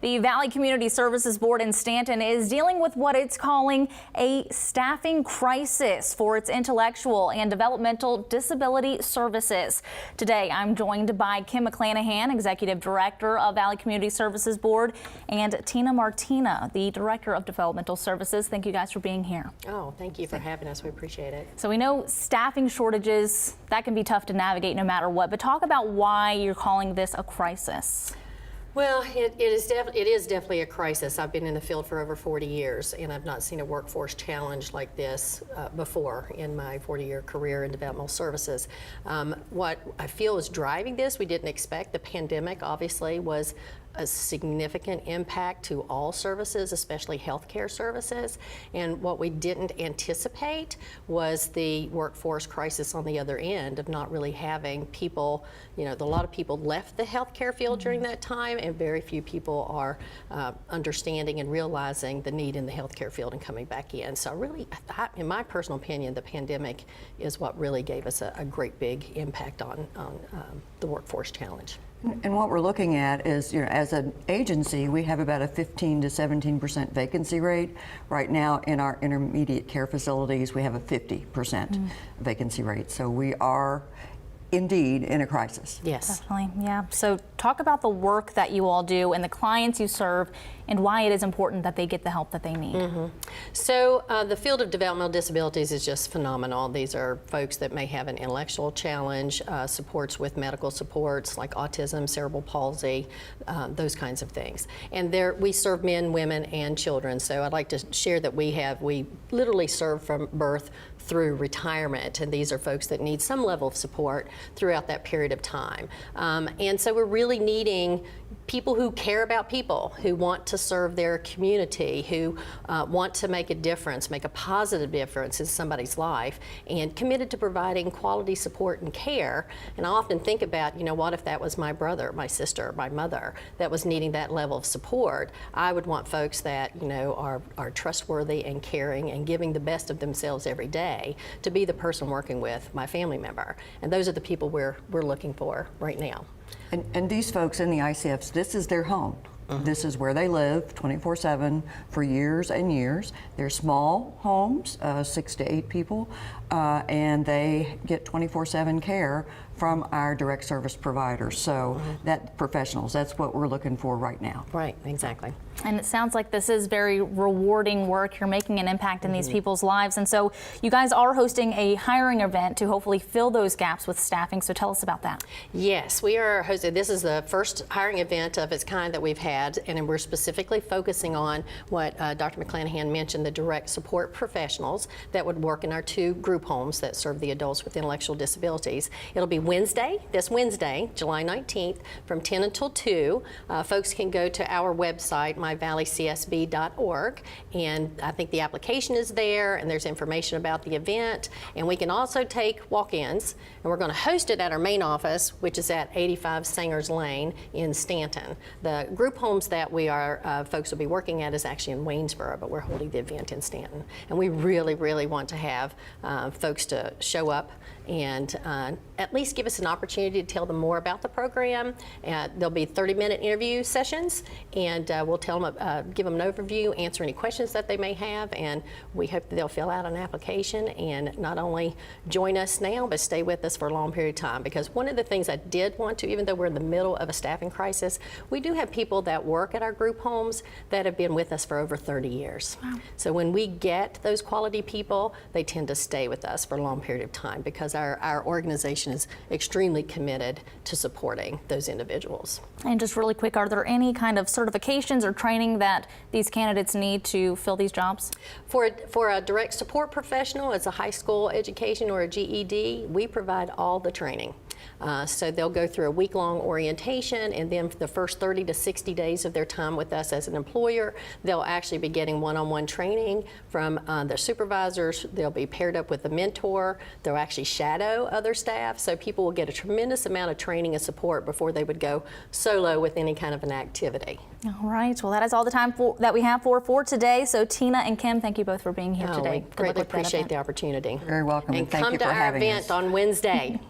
The Valley Community Services Board in Stanton is dealing with what it's calling a staffing crisis for its intellectual and developmental disability services. Today, I'm joined by Kim McClanahan, Executive Director of Valley Community Services Board, and Tina Martina, the Director of Developmental Services. Thank you guys for being here. Oh, thank you for having us. We appreciate it. So we know staffing shortages, that can be tough to navigate no matter what, but talk about why you're calling this a crisis. Well, it is definitely a crisis. I've been in the field for over 40 years, and I've not seen a workforce challenge like this before in my 40-year career in developmental services. What I feel is driving this, we didn't expect. The pandemic obviously was a significant impact to all services, especially healthcare services. And what we didn't anticipate was the workforce crisis on the other end of not really having people, you know, a lot of people left the healthcare field during that time, and very few people are understanding and realizing the need in the healthcare field and coming back in. So really, in my personal opinion, the pandemic is what really gave us a great big impact on the workforce challenge. And what we're looking at is, you know, as an agency, we have about a 15 to 17% vacancy rate. Right now in our intermediate care facilities, we have a 50% vacancy rate. So we are indeed in a crisis. Yes. Definitely, yeah. So talk about the work that you all do and the clients you serve and why it is important that they get the help that they need. So the field of developmental disabilities is just phenomenal. These are folks that may have an intellectual challenge, supports with medical supports like autism, cerebral palsy, those kinds of things. And we serve men, women, and children. So I'd like to share that we literally serve from birth through retirement, and these are folks that need some level of support throughout that period of time. And so we're really needing people who care about people, who want to serve their community, who want to make a difference, make a positive difference in somebody's life, and committed to providing quality support and care. And I often think about, you know, what if that was my brother, my sister, my mother that was needing that level of support? I would want folks that, you know, are trustworthy and caring and giving the best of themselves every day to be the person working with my family member. And those are the people we're looking for right now. And these folks in the ICFs, this is their home. This is where they live 24/7 for years and years. They're small homes, 6 to 8 people, and they get 24/7 care from our direct service providers. So that professionals, that's what we're looking for right now. Right, exactly. And it sounds like this is very rewarding work. You're making an impact in these people's lives. And so you guys are hosting a hiring event to hopefully fill those gaps with staffing. So tell us about that. Yes, we are hosting. This is the first hiring event of its kind that we've had, and we're specifically focusing on what Dr. McClanahan mentioned, the direct support professionals that would work in our 2 group homes that serve the adults with intellectual disabilities. It'll be this Wednesday, July 19th, from 10 until 2. Folks can go to our website, myvalleycsb.org, and I think the application is there, and there's information about the event. And we can also take walk-ins, and we're going to host it at our main office, which is at 85 Sangers Lane in Stanton. The group homes that folks will be working at is actually in Waynesboro, but we're holding the event in Stanton. And we really, really want to have folks to show up and at least give us an opportunity to tell them more about the program. There'll be 30-minute interview sessions, and we'll tell them, give them an overview, answer any questions that they may have, and we hope that they'll fill out an application and not only join us now, but stay with us for a long period of time. Because one of the things I did want to, even though we're in the middle of a staffing crisis, we do have people that work at our group homes that have been with us for over 30 years. Wow. So when we get those quality people, they tend to stay with us for a long period of time because our organization is extremely committed to supporting those individuals. And just really quick, are there any kind of certifications or training that these candidates need to fill these jobs? For a direct support professional, it's a high school education or a GED, we provide all the training. So they'll go through a week-long orientation, and then for the first 30 to 60 days of their time with us as an employer, they'll actually be getting one-on-one training from their supervisors. They'll be paired up with a mentor. They'll actually shadow other staff, so people will get a tremendous amount of training and support before they would go solo with any kind of an activity. All right, well, that is all the time that we have for today. So Tina and Kim, thank you both for being here today. We greatly appreciate the opportunity. Very welcome, And thank come you to for our having event us. on Wednesday.